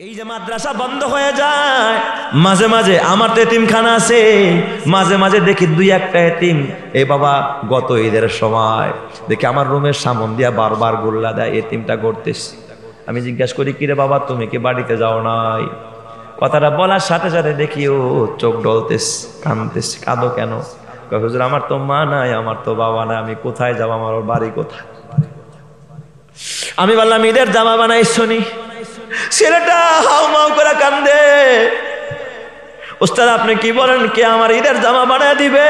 এই যে মাদ্রাসা বন্ধ হয়ে যায়, মাঝে মাঝে আমার তো এতিমখানা আছে, মাঝে মাঝে দেখি দুই একটা এতিম। এ বাবা, গত ঈদের সময় দেখি আমার রুমের সামন দিয়া বারবার গোল্লা দেয়, এতিমটা করতেছি। আমি জিজ্ঞাসা করি, কিরে বাবা, তুমি কি বাড়িতে যাও নাই? কথাটা বলার সাথে সাথে দেখি ও চোখ ডলতেস, কাঁদতেস। কাঁদো কেন? হুজুর, আমার তো মা নাই, আমার তো বাবা নাই, আমি কোথায় যাবো, আমার বাড়ি কোথায়? আমি বললাম, ঈদের জামা বানাইছো নি? ছেলেটা হাউ মাউ করে কান্দে। ওস্তাদ, আপনি কি বলেন, কে আমার ঈদের জামা বানায় দিবে?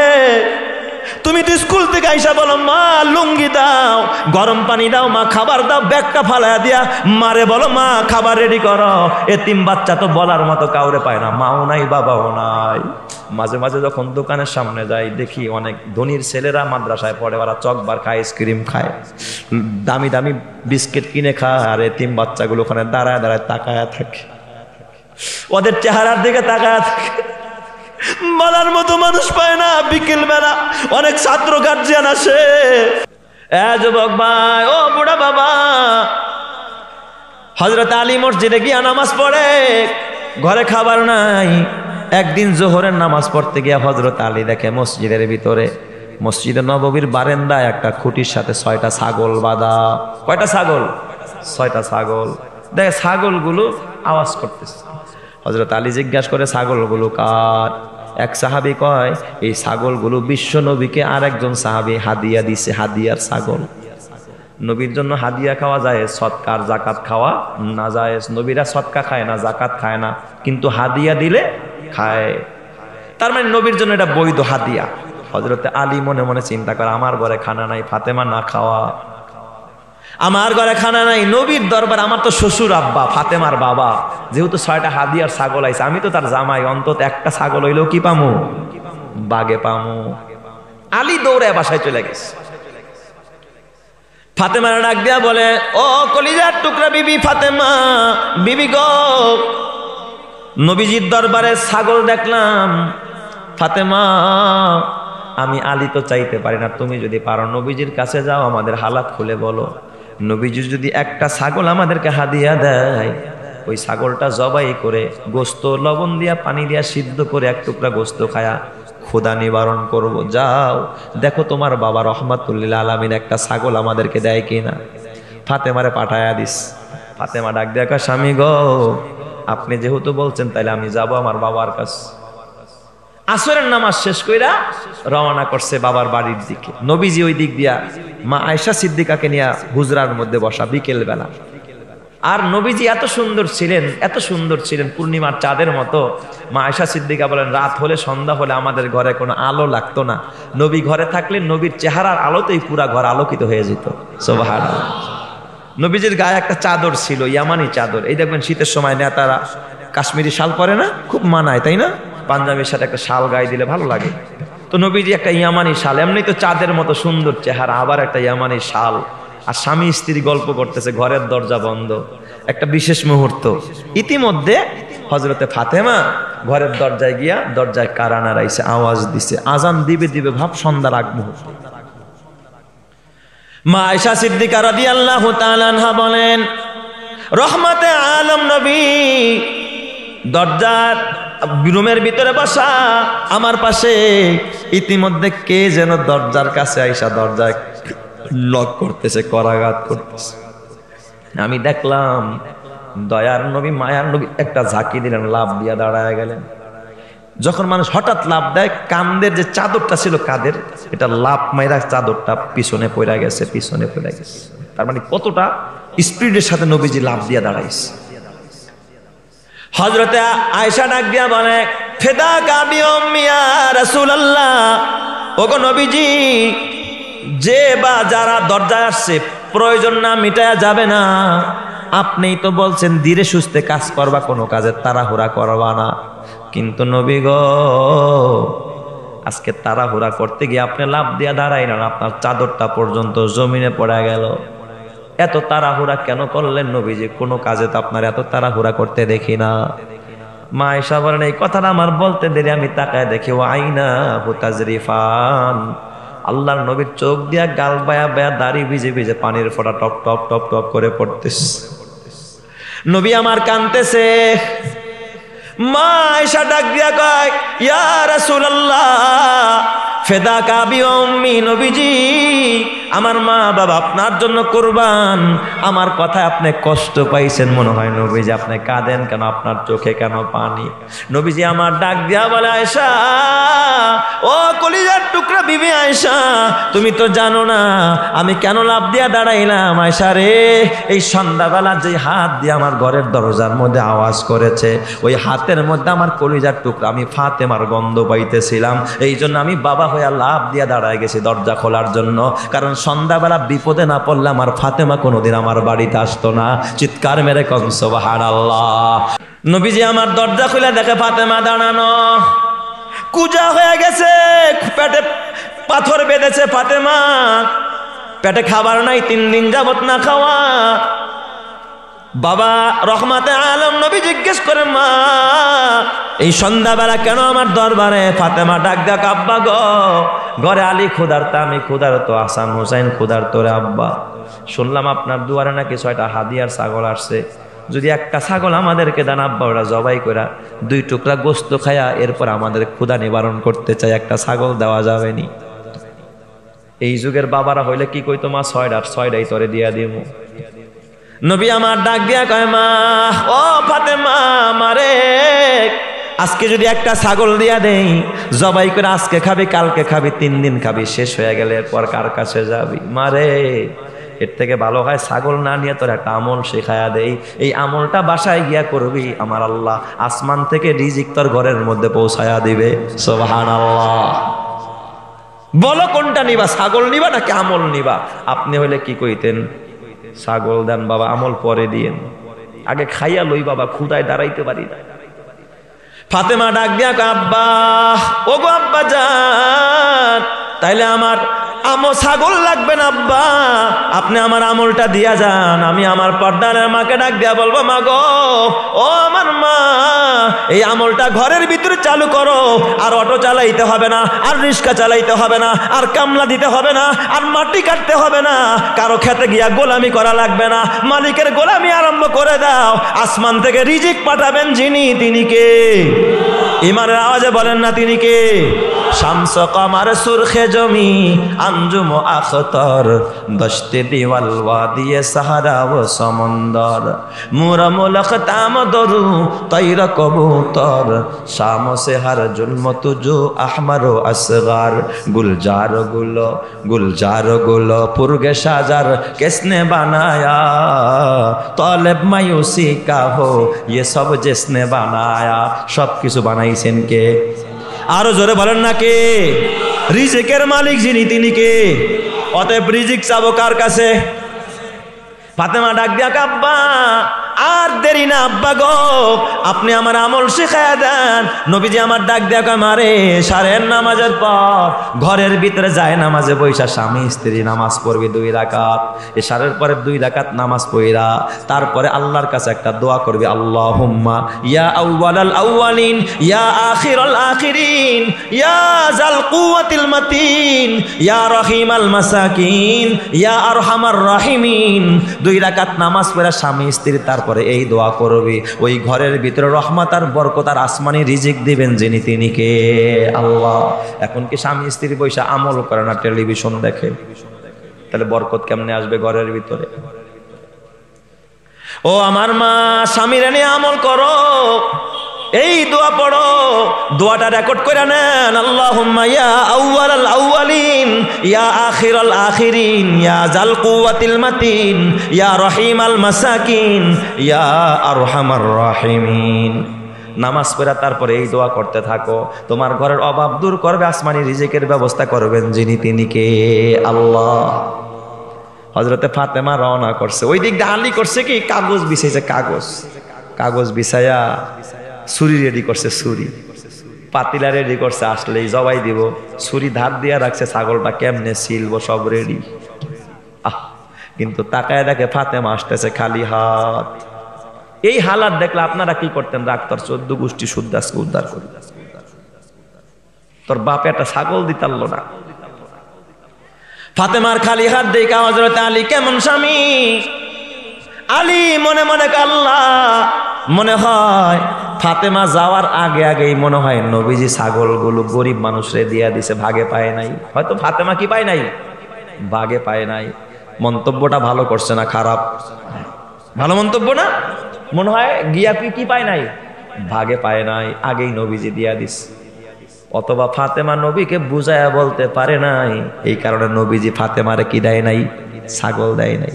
তুমি তো স্কুল থেকে আইসা বলো, মা লুঙ্গি দাও, গরম পানি দাও, মা খাবার দাও, ব্যাগটা ফালাইয়া দিয়া মারে বলো, মা খাবার রেডি করো। এতিম বাচ্চা তো বলার মতো কাউরে পায় না, মাও নাই বাবাও নাই। মাঝে মাঝে যখন দোকানের সামনে যাই, দেখি অনেক ধনীর ছেলেরা মাদ্রাসায় পড়ে, ওরা চকবার খায়, আইসক্রিম খায়, দামি দামি বিস্কিট কিনে খায়, আর এতিম বাচ্চাগুলো ওখানে দাঁড়ায় দাঁড়ায় তাকায় থাকে, ওদের চেহারার দিকে তাকায় থাকে। বলার মতো মানুষ পায় না। বিকেল বেলা অনেক ছাত্র গার্জিয়ান আসে, যুবক ভাই, ও বুড়া বাবা, হযরত আলী মসজিদে গিয়া নামাজ পড়ে, ঘরে খাবার নাই। একদিন জোহরের নামাজ পড়তে গিয়া হযরত আলী দেখে মসজিদের ভিতরে, মসজিদে নববীর বারান্দায় একটা খুঁটির সাথে 6টা ছাগল বাঁধা। কয়টা ছাগল? 6টা ছাগল। দেখে ছাগলগুলো আওয়াজ করতেছে। হযরত আলী জিজ্ঞাসা করে, ছাগলগুলো কার? এক সাহাবী কয়, এই ছাগলগুলো বিশ্ব নবীকে আর একজন সাহাবী হাদিয়া দিছে, হাদিয়ার ছাগল। নবীর জন্য হাদিয়া খাওয়া যায়, সৎকার জাকাত খাওয়া না যায়। নবীরা সৎকা খায় না, জাকাত খায় না, কিন্তু হাদিয়া দিলে খায়। তার মানে নবীর জন্য এটা বৈধ হাদিয়া। হযরত আলী মনে মনে চিন্তা করে, আমার ঘরে খানা নাই, ফাতেমা না খাওয়া, আমার ঘরে খানা নাই, নবীর দরবার, আমার তো শ্বশুর আব্বা ফাতেমার বাবা, যেহেতু 6টা হাদিয়ার ছাগল আইছে, আমি তো তার জামাই, অন্তত একটা ছাগল হইলেও কি পামু? বাগে পামু। আলী দৌড়ে বাসায় চলে গেছে। ফাতেমার ডাক দিয়া বলে, ও কলিজার টুকরা বিবি ফাতেমা, বিবি গো, নবীজির দরবারে ছাগল দেখলাম। ফাতেমা, আমি আলী তো চাইতে পারি না, তুমি যদি পারো নবীজির কাছে যাও, আমাদের হালাত খুলে বলো। নবীজি যদি একটা ছাগল আমাদেরকে হাদিয়া দেয়, ওই ছাগলটা জবাই করে গোস্ত লবণ দিয়া পানি দিয়া সিদ্ধ করে এক টুকরা গোস্ত খায়া ক্ষুধা নিবারণ করব। যাও দেখো তোমার বাবা রহমাতুল্লিল আলামিন একটা ছাগল আমাদেরকে দেয় কিনা। ফাতেমারে পাঠায়া দিস। ফাতেমা ডাক দেখা, স্বামী গো, আপনি যেহেতু বলছেন, তাইলে আমি যাব আমার বাবার কাছে। আসরের নামাজ শেষ কইরা রওনা করছে বাবার বাড়ির দিকে। নবীজি ওই দিক দিয়া, মা আয়েশা সিদ্দিকাকে নিয়ে হুজরার মধ্যে বসা বিকেল বেলা। আর নবীজি এত সুন্দর ছিলেন, এত সুন্দর ছিলেন, পূর্ণিমার চাঁদের মতো। মা আয়েশা সিদ্দিকা বলেন, রাত হলে, সন্ধ্যা হলে আমাদের ঘরে কোনো আলো লাগতো না। নবী ঘরে থাকলে নবীর চেহারার আলোতেই পুরা ঘর আলোকিত হয়ে যেত। সুবহানাল্লাহ। নবীজির গায়ে একটা চাদর ছিল, ইয়ামানি চাদর। এই দেখবেন শীতের সময় নেতারা কাশ্মীরি শাল পরে না, খুব মানায়, তাই না? পাঞ্জাবির সাথে একটা শাল গায়ে দিলে ভালো লাগে। তো নবীজি একটা ইয়ামানি শাল, এমনি তো চাঁদের মতো সুন্দর চেহারা, আবার একটা ইয়ামানি শাল। আর স্বামী স্ত্রী গল্প করতেছে, ঘরের দরজা বন্ধ। একটা বিশেষ মুহূর্ত। ইতিমধ্যে হযরতে ফাতেমা ঘরের দরজায় গিয়া দরজায় কারা নাড়াইছে, আওয়াজ দিছে, আজান দিবে দিবে ভাব, সন্ধ্যার আগ মুহূর্ত। মা আয়েশা সিদ্দিকা রাদিয়াল্লাহু তাআলা আনহা বলেন, রহমতে আলম নবী দরজার রুমের ভিতরে বসা, আমার পাশে। ইতিমধ্যে কে যেন দরজার কাছে আইসা দরজায় লক করতেছে, করাঘাত করতেছে। আমি দেখলাম দয়ার নবী, মায়ার নবী একটা ঝাঁকি দিলেন, লাভ দিয়া দাঁড়ায় গেলেন। যখন মানুষ হঠাৎ লাভ দেয়, কাঁধের যে চাদরটা ছিল কাঁধের, এটা লাভ মাইরা চাদরটা পিছনে পড়ে গেছে, পিছনে পড়ে গেছে। তার মানে কতটা স্পিডের সাথে নবীজি লাভ দিয়া দাঁড়াইছে। হযরতে আয়েশা ডাক দিয়া বলে, ফিদাকা বিউম্মি ইয়া রাসূলুল্লাহ, ওগো নবীজি, যে বা যারা দরজায় আসছে প্রয়োজন না মিটায়া যাবে না। আপনিই তো বলছেন ধীরে সুস্থে কাজ করবা, কোনো কাজে তাড়াহুড়া করবা না। কিন্তু নবী গো, আজকে তাড়াহুড়া করতে গিয়ে আপনি লাভ দিয়া দাঁড়াইলেন, আপনার চাদরটা পর্যন্ত জমিনে পড়ে গেল। এত তাড়াহুড়া কেন করলেন নবীজি? কোনো কাজে তো আপনার এত তাড়াহুড়া করতে দেখি না। মা আয়েশা বলেন, এই কথাটা আমার বলতে দেরি, আমি তাকায় দেখি, ও আইনা হুতাজরিফান, আল্লাহর নবীর চোখ দিয়া গাল বায়া বায়া দাড়ি ভিজে ভিজে পানির ফোঁটা টপ টপ টপ টপ করে পড়তেছে। নবী আমার কাঁদতেছে, মা আয়েশা ডাক দিয়া কয়, ইয়া রাসূলুল্লাহ ফেদাকা আবি ওয়া উম্মি, নবীজি আমার মা বাবা আপনার জন্য কুরবান। আমার কথায় আপনি কষ্ট পাইছেন মনে হয় নবীজি, আপনি কাঁদেন কেন, আপনার চোখে কেন পানি? নবীজি আমার ডাক দিয়া বলে, আয়েশা ও কলিজার টুকরা বিবি আয়েশা, তুমি তো জানো না আমি কেন লাফ দিয়া দাঁড়াইলাম। আয়েশা রে, এই সন্ধ্যাবেলা যে হাত দিয়ে আমার ঘরের দরজার মধ্যে আওয়াজ করেছে, ওই হাতের মধ্যে আমার কলিজার টুকরা আমি ফাতেমার গন্ধ পাইতেছিলাম, এই জন্য আমি বাবা হইয়া লাফ দিয়া দাঁড়ায় গেছি দরজা খোলার জন্য, কারণ সন্ধ্যাবেলা বিপদে না পড়লে আমার ফাতেমা কোনোদিন আমার বাড়িতে আসতো না। চিৎকার মেরে কম সুবহানাল্লাহ। নবীজি আমার দরজা খুলে দেখে ফাতেমা দাঁড়ানো, কুজা হয়ে গেছে, পেটে পাথর বেঁধেছে ফাতেমা, পেটে খাবার নাই, 3 দিন যাবত না খাওয়া। বাবা রহমাতে আলম নবী জিজ্ঞেস করে, মা এই সন্ধ্যাবেলা কেন আমার দরবারে? ফাতেমা ডাক ডাক, আব্বা গো ঘরে আলী ক্ষুধার্ত, আমি ক্ষুধার্ত, হাসান হুসাইন ক্ষুধার্ত রে আব্বা, শুনলাম আপনার দুয়ারে নাকি 6টা হাদিয়ার ছাগল আসছে, যদি একটা ছাগল আমাদেরকে দেন আব্বা, ওরা জবাই করে 2 টুকরা গোস্ত খায়া এরপর আমাদের ক্ষুধা নিবারণ করতে চাই, একটা ছাগল দেওয়া যাবে নি? এই যুগের বাবারা হইলে কি কইতো, মা 6টাই তরে দিয়া দিব। নবী আমার ডাক দিয়া কয়, মা ও ফাতেমা মারে, আজকে যদি একটা ছাগল দিয়া দেই, জবাই করে আজকে খাবি, কালকে খাবি, 3 দিন খাবি, শেষ হয়ে গেলে এরপর কার কাছে যাবি? মারে এর থেকে ভালো হয় ছাগল না নিয়ে তোর একটা আমল শেখায়া দেই, এই আমলটা বাসায় গিয়া করবি, আমার আল্লাহ আসমান থেকে রিজিক তোর ঘরের মধ্যে পৌঁছায়া দিবে। সুবহানাল্লাহ। বলো কোনটা নিবা, ছাগল নিবা নাকি আমল নিবা? আপনি হইলে কি কইতেন, ছাগল দেন বাবা, আমল পরে দিয়েন, আগে খাইয়া লই বাবা, ক্ষুধায় দাঁড়াইতে পারি না। ফাতেমা ডাক দিয়া কয়, আব্বা ও গো আব্বা জান, তাইলে আমার ছাগল লাগবে না আব্বা, আপনি আমার আমলটা দিয়া যান। আমি আমার পর্দারের মাকে ডাক দিয়া বলবো, মা গো ও আমার মা, এই আমলটা ঘরের ভিতরে চালু করো, আর অটো চালাইতে হবে না, আর রিক্সা চালাইতে হবে না, আর কামলা দিতে হবে না, আর মাটি কাটতে হবে না, কারো খেতে গিয়া গোলামি করা লাগবে না, মালিকের গোলামি আরম্ভ করে দাও। আসমান থেকে রিজিক পাঠাবেন যিনি, তিনি কে? ইমানের আওয়াজে বলেন না তিনি কে? শামস কমার সুরখে জমি আঞ্জুম আখতর, দশতে দিওয়াল ওয়াদিয়ে সাহারা ও সমন্দর, মুরা মুলক তাম দরু তৈর কবুতর, শাম সে হর জুলম তুজু আহমর ও আসগার, গুলজার গুলো পুরগে সাজার কিসনে বানায়া, তলেব মায়ুসি কা হো ये सब जिसने বানায়া, সব কিছু বানাইছেন কে? আরো জোরে বলেন না কে? রিজিকের মালিক যিনি, তিনি কে? অতএব রিজিক চাবো কার কাছে? ফাতেমা ডাক দিয়া, আব্বা আর দেরি না আব্বা গো, আপনি আমার আমল শিখায়া দেন। নবীজি আমার ডাক দিয়া কয়, মারে সারের নামাজের পর ঘরের ভিতরে যায় নামাজে বৈশা স্বামী স্ত্রী নামাজ পড়বি 2 রাকাত, এশারের পরে 2 রাকাত নামাজ পড়া, তারপরে আল্লাহর কাছে একটা দোয়া করবি, আল্লাহুম্মা ইয়া আউয়ালাল আউয়ালিন, ইয়া আখিরাল আখিরিন, ইয়া জাল কুওয়াতিল মাতিন, ইয়া রহিমাল মাসাকিন, ইয়া আরহামার রাহিমিন। 2 রাকাত নামাজ পড়া স্বামী স্ত্রী, তারপরে এই দোয়া করবি, ওই ঘরের ভিতরে রহমত আর বরকত আর আসমানি রিজিক দিবেন যিনি, তিনি কে? আল্লাহ। এখন কি স্বামী স্ত্রী বৈশা আমল করে না, টেলিভিশন দেখে? তাহলে বরকত কেমনে আসবে ঘরের ভিতরে? ও আমার মা, স্বামীর নিয়ে আমল করো, এই দোয়া পড়ো, দোয়াটা রেকর্ড করে নেন। আল্লাহুম্মা ইয়া আউয়ালাল আউয়ালিন, ইয়া আখিরাল আখিরিন, ইয়া জাল কুওয়াতিল মাতিন, ইয়া রহিমাল মাসাকিন, ইয়া আরহামার রাহিমিন। নামাজ পড়া তারপরে এই দোয়া করতে থাকো, তোমার ঘরের অভাব দূর করবে, আসমানি রিজিকের ব্যবস্থা করবেন যিনি, তিনি কে? আল্লাহ। হযরতে ফাতেমা রওনা করছে, ওই দিক দিয়ে আলী করছে কি, কাগজ বিছাইছে, কাগজ বিছায়া ছুরি রেডি করছে, ছুরি পাতিলা রেডি করছে, আসলেই জবাই দিব, ছুরি ধার দিয়া রাখছে, ছাগলটা কেমনে ছিলবো সব রেডি। কিন্তু তাকায় দেখে ফাতেমা আসতেছে খালি হাত। এই হালাত দেখলে আপনারা কি করতেন? রাখতর 14 গোষ্ঠী শুদ্ধ আজকে উদ্ধার করি, তোর বাপে একটা ছাগল দিতারলো না। ফাতেমার খালি হাত দেখা হযরত আলী কেমন স্বামী, আলী মনে মনে আল্লাহ, মনে হয় ফাতেমা যাওয়ার আগে আগেই মনে হয় নবীজি ছাগলগুলো গরিব মানুষরে দিয়া দিছে, ভাগে পায় নাই। হয়তো ফাতেমা কি পায় নাই, ভাগে পায় নাই। মন্তব্যটা ভালো করছে না খারাপ? ভালো মন্তব্য না? মনে হয় গিয়া কি পায় নাই, ভাগে পায় নাই, আগেই নবীজি দিয়া দিস। অথবা ফাতেমা নবীকে বুঝায়া বলতে পারে নাই, এই কারণে নবীজি ফাতেমারে কি দেয় নাই, ছাগল দেয় নাই।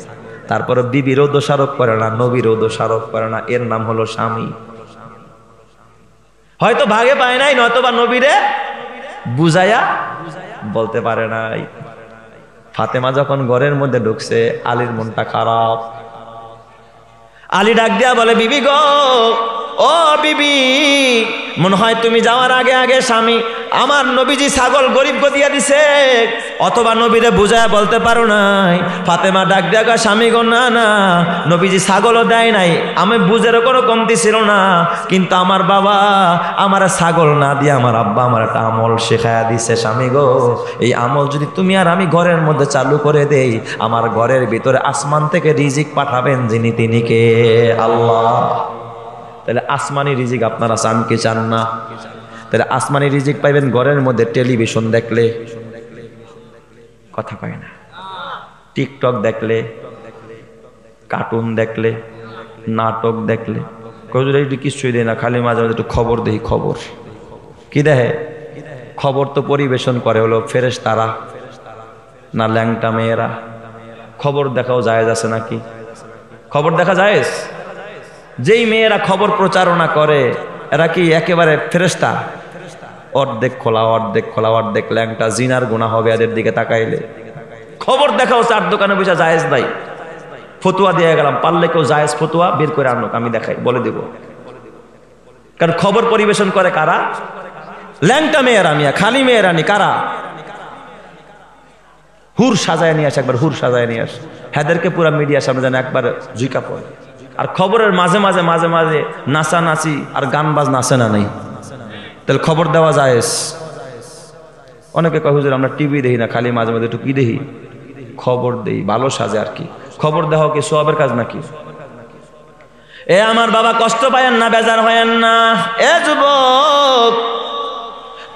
তারপরে বিবিরও দোষারোপ করে না, নবীরও দোষারোপ করে না, এর নাম হলো স্বামী। হয়তো ভাগে পায় নাই, নয়তোবা নবীরে বুঝায়া বলতে পারে নাই। ফাতেমা যখন ঘরের মধ্যে ঢুকছে, আলীর মনটা খারাপ। আলী ডাক দিয়া বলে, বিবি গো, ও বিবি, মনে হয় তুমি যাওয়ার আগে আগে স্বামী আমার নবীজি ছাগল গরিব দিয়া দিছে, অথবা নবীরে বুঝায় বলতে পারো নাই। ফাতেমা ডাক দিয়া কয়, স্বামী গো, না না, নবীজি ছাগলও দেয় নাই, আমি বুঝেরও কোনো কমতি ছিল না, কিন্তু আমার বাবা আমার ছাগল না দিয়ে আমার আব্বা আমার একটা আমল শেখায়া দিছে। স্বামী গো, এই আমল যদি তুমি আর আমি ঘরের মধ্যে চালু করে দেই, আমার ঘরের ভিতরে আসমান থেকে রিজিক পাঠাবেন যিনি, তিনি কে? আল্লাহ। তাহলে আসমানি রিজিক আপনারা চান কি চান না? তাহলে আসমানি রিজিক পাইবেন ঘরের মধ্যে টেলিভিশন দেখলে, কথা পায় না, টিকটক দেখলে, কার্টুন দেখলে, নাটক দেখলে, কিছুই দেয় না, খালি মাঝে মাঝে একটু খবর দেই। খবর কি দেখে? খবর তো পরিবেশন করে হলো ফেরেশতারা না ল্যাংটা মেয়েরা? খবর দেখাও জায়েজ আছে নাকি? খবর দেখা জায়েজ? যেই মেয়েরা খবর প্রচারণা করে এরা কি একেবারে ফেরেশতা? অর্ধেক খোলা, অর্ধেক খোলা, অর্ধেক ল্যাংটা, জিনার গুনাহ হবে এদের দিকে তাকাইলে। খবর দেখাও চার দোকানে বসে জায়েজ নাই। ফতুয়া দিয়ে গেলাম, পারলে কেউ জায়েজ ফতুয়া বের করে আনুক, আমি দেখাই, বলে দেব। কারণ খবর পরিবেশন করে কারা? ল্যাংটা মেয়েরা, মিয়া খালি মেয়েরা নি, কারা? হুর সাজায় নিয়ে আসে, একবার হুর সাজায় নিয়ে আসে, হেদেরকে পুরা মিডিয়ার সামনে যেন একবার জুইকা পড়ে। আর খবরের মাঝে মাঝে মাঝে মাঝে নাচানাচি আর গান বাজ নাচে না নেই, তাহলে খবর দেওয়া জায়েজ। অনেকে কয় হুজুর আমরা টিভি দেখি না, খালি মাঝে মাঝে একটু কি দেখি, খবর দেই, ভালো সাজে আর কি। খবর দেওয়া কি সওয়াবের কাজ নাকি? এ আমার বাবা, কষ্ট পায়েন না, বেজার হয়েন না। এ যুবক,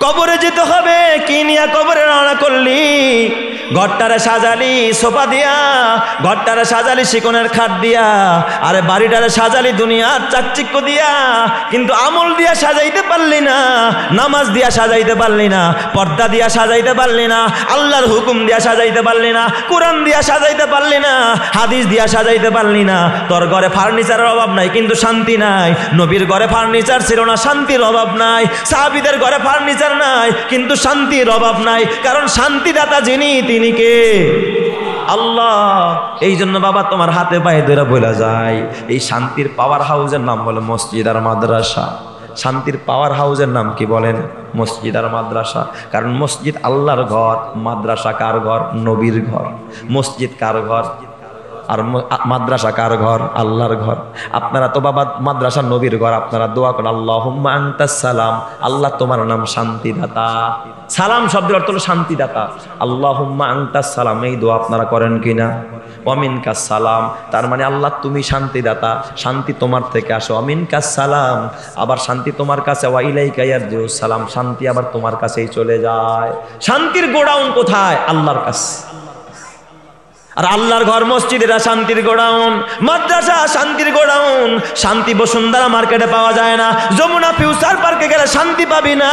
কবরে যেতে হবে, কি নিয়া কবরে রওনা করলি? ঘরটারে সাজালি সোফা দিয়া, ঘরটারে সাজালি শিকনের খাট দিয়া, আরে বাড়িটারে সাজালি দুনিয়ার চাকচিক্য দিয়া, কিন্তু আমল দিয়া সাজাইতে পারলি না, নামাজ দিয়া সাজাইতে পারলি না, পর্দা দিয়া সাজাইতে পারলি না, আল্লাহর হুকুম দিয়া সাজাইতে পারলি না, কোরআন দিয়া সাজাইতে পারলি না, হাদিস দিয়া সাজাইতে পারলি না। তোর ঘরে ফার্নিচারের অভাব নাই, কিন্তু শান্তি নাই। নবীর ঘরে ফার্নিচার ছিল না, শান্তির অভাব নাই। সাহাবীদের ঘরে ফার্নিচার নাই, কিন্তু শান্তির অভাব নাই। কারণ শান্তিদাতা যিনি, তিনি কে? আল্লাহ। এই জন্য বাবা তোমার হাতে পায়ে ধরে বলা যায়, এই শান্তির পাওয়ার হাউসের নাম বলে মসজিদ আর মাদ্রাসা। শান্তির পাওয়ার হাউসের নাম কি বলেন? মসজিদ আর মাদ্রাসা। কারণ মসজিদ আল্লাহর ঘর, মাদ্রাসা কার ঘর? নবীর ঘর। মসজিদ কার ঘর? আর মাদ্রাসা কার ঘর? আল্লাহর ঘর। আপনারা তো বাবা মাদ্রাসা নবীর ঘর, আপনারা দোয়া করেন আল্লাহুম্মা আনতাস সালাম, আল্লাহ তোমার নাম শান্তিদাতা। সালাম শব্দের অর্থ হলো শান্তিদাতা। আল্লাহুম্মা আনতাস সালাম, এই দোয়া আপনারা করেন কিনা? ওয়া মিনকাস সালাম, তার মানে আল্লাহ তুমি শান্তিদাতা, শান্তি তোমার থেকে আসো। ওয়া মিনকাস সালাম, আবার শান্তি তোমার কাছে। ওয়া ইলাইকা ইয়ারজিউস সালাম, শান্তি আবার তোমার কাছেই চলে যায়। শান্তির গোডাউন কোথায়? আল্লাহর কাছে। আর আল্লাহর ঘর মসজিদ, এরা শান্তির গোডাউন। মাদ্রাসা শান্তির গোডাউন। শান্তি বসুন্ধরা মার্কেটে পাওয়া যায় না, যমুনা ফিউচার পার্কে গেলে শান্তি পাবি না,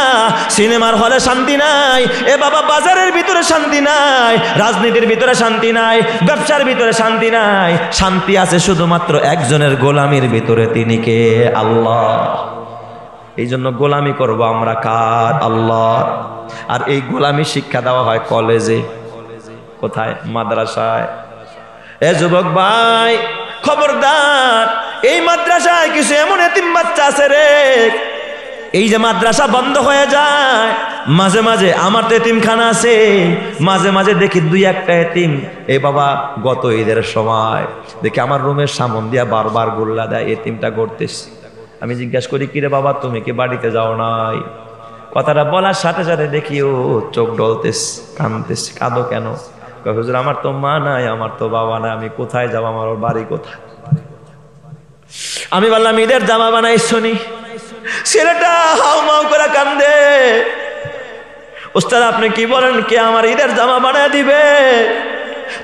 সিনেমার হলে শান্তি নাই, এ বাবা বাজারের ভিতরে শান্তি নাই, রাজনীতির ভিতরে শান্তি নাই, ব্যবসার ভিতরে শান্তি নাই। শান্তি আছে শুধুমাত্র একজনের গোলামির ভিতরে, তিনি কে? আল্লাহ। এই জন্য গোলামি করবো আমরা কার? আল্লাহ। আর এই গোলামি শিক্ষা দেওয়া হয় কলেজে। কোথায়? মাদ্রাসায়। এ যুবক ভাই, খবরদার, এই মাদ্রাসায় কিছু এমন এতিম বাচ্চা আছে রে, এই যে মাদ্রাসা বন্ধ হয়ে যায়, মাঝে মাঝে আমার তো এতিমখানা আছে, মাঝে মাঝে দেখি দুই একটা এতিম। এই বাবা গত ঈদের সময় দেখি আমার রুমের সামন দিয়া বারবার গোল্লা দেয়, এতিমটা করতেছি। আমি জিজ্ঞাসা করি, কিরে বাবা তুমি কি বাড়িতে যাও নাই? কথাটা বলার সাথে সাথে দেখি ও চোখ ডলতেস, কাঁদতেস। কাঁদো কেন? হুজুর আমার তো মা নাই, আমার তো বাবা নাই, আমি কোথায় যাবো, আমার বাড়ি কোথায়? আমি বললাম ঈদের জামা বানাইছো নি? ছেলেটা হাউ মাউ করে কান্দে। ওস্তাদ আপনি কি বলেন, কে আমার ঈদের জামা বানায় দিবে?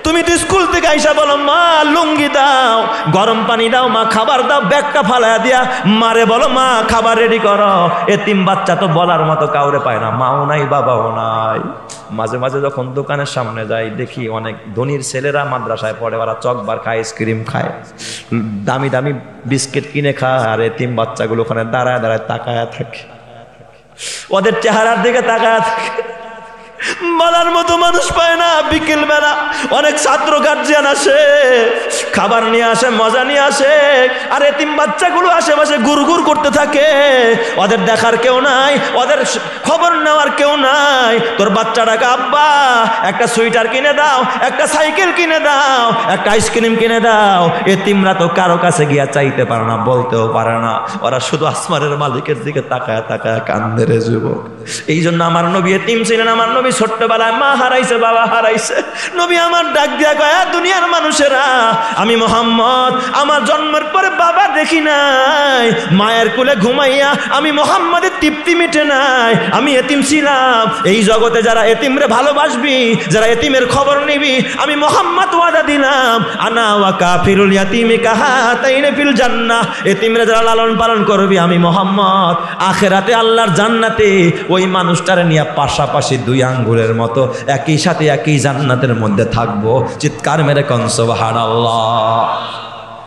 তুমি তো স্কুল থেকে আইসা বলো মা লুঙ্গি দাও, গরম পানি দাও, মা খাবার দাও, ব্যাগটা ফালাইয়া দিয়া মারে বলো মা খাবার রেডি করো। এতিম বাচ্চা তো বলার মতো কাউরে পায় না, মাও নাই বাবাও নাই। মাঝে মাঝে যখন দোকানের সামনে যাই দেখি অনেক ধনীর ছেলেরা মাদ্রাসায় পড়ে, ওরা চকবার খায়, আইসক্রিম খায়, দামি দামি বিস্কিট কিনে খায়, আর এতিম বাচ্চাগুলো ওখানে দাঁড়ায় দাঁড়ায় তাকায়া থাকে, ওদের চেহারার দিকে তাকায় থাকে। বলার মতো মানুষ পায় না। বিকেল বেলা অনেক ছাত্র গার্জিয়ান আসে, খাবার নিয়ে আসে, মজা নিয়ে আসে, আর এতিম বাচ্চাগুলো আশেপাশে গুড়গুড় করতে থাকে। ওদের দেখার কেউ নাই, ওদের খবর নেওয়ার কেউ নাই। তোর বাচ্চাটাকে আব্বা একটা সোয়েটার কিনে দাও, একটা সাইকেল কিনে দাও, একটা আইসক্রিম কিনে দাও। এতিমরা তো কারো কাছে গিয়া চাইতে পারে না, বলতেও পারে না, ওরা শুধু আসমানের মালিকের দিকে তাকায় তাকায় কান্দে রে যুবক। এই জন্য আমার নবী এতিম ছিলেন। আমার নবী ছোট্টবেলায় মা হারাইছে, বাবা হারাইছে। নবী আমার ডাক দিয়া কয়, দুনিয়ার মানুষেরা, আমি মোহাম্মদ আমার জন্মের পরে বাবা দেখি নাই, মায়ের কোলে ঘুমাইয়া আমি মোহাম্মদের তৃপ্তি মিটে নাই, আমি এতিম ছিলাম। এই জগতে যারা এতিমরে ভালোবাসবি, যারা এতিমের খবর নিবি, আমি মোহাম্মদ ওয়াদা দিলাম, আনা ওয়া কাফিরুল ইয়াতিমি কাহাতাইনি ফিল জান্নাহ। এতিমরে যারা লালন পালন করবি, আমি মোহাম্মদ আখিরাতে আল্লাহর জান্নাতে ওই মানুষটারে নিয়ে পাশাপাশি দুই আঙ্গুলের মতো একই সাথে একই জান্নাতের মধ্যে থাকবো। চিৎকার মেরে কোন সুবহানাল্লাহ।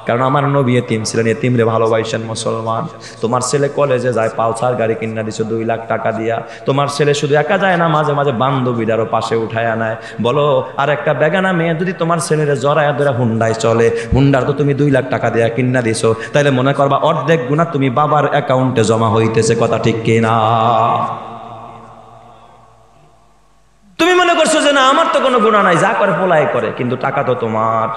কারণ আমার নবী এতিম ছিলেন, এতিমরে ভালোবাসেন। মুসলমান, তোমার ছেলে কলেজে যায়, পালসার গাড়ি কিনা দিছো 2 লাখ টাকা দিয়া। তোমার ছেলে শুধু একা যায় না, মাঝে মাঝে বান্ধবীরাও পাশে উঠায় আনায়। বলো আর একটা বেগানা মেয়ে যদি তোমার ছেলের জড়ায়া ধরে হুন্ডায় চলে, হুন্ডার তো তুমি 2 লাখ টাকা দিয়া কিনা দিছো, তাইলে মনে করবা অর্ধেক গুণা তুমি বাবার অ্যাকাউন্টে জমা হইতেছে। কথা ঠিক কিনা? তুমি মনে করছো যে না আমার তো কোনো গুনাহ নাই, যা করে পোলাই করে, কিন্তু টাকা তো তোমার।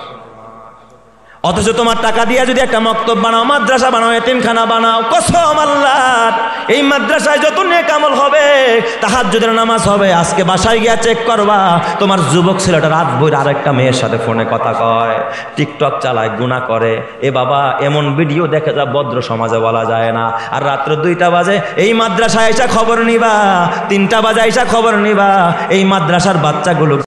অথচ তোমার টাকা দিয়ে যদি একটা মক্তব বানাও, মাদ্রাসা বানাও, এতিমখানা বানাও, কসম আল্লাহর, এই মাদ্রাসায় যত নেক আমল হবে, তাহাজ্জুদের নামাজ হবে, আজকে বাসায় গিয়া চেক করবা, তোমার যুবক ছেলেটা রাত ভোর আরেকটা মেয়ের সাথে ফোনে কথা কয়, টিকটক চালায়, গুনাহ করে। এ বাবা, এমন ভিডিও দেখে যা ভদ্র সমাজে বলা যায় না। আর রাত্র 2টা বাজে এই মাদ্রাসায় আইসা খবর নিবা, 3টা বাজে আইসা খবর নিবা, এই মাদ্রাসার বাচ্চাগুলো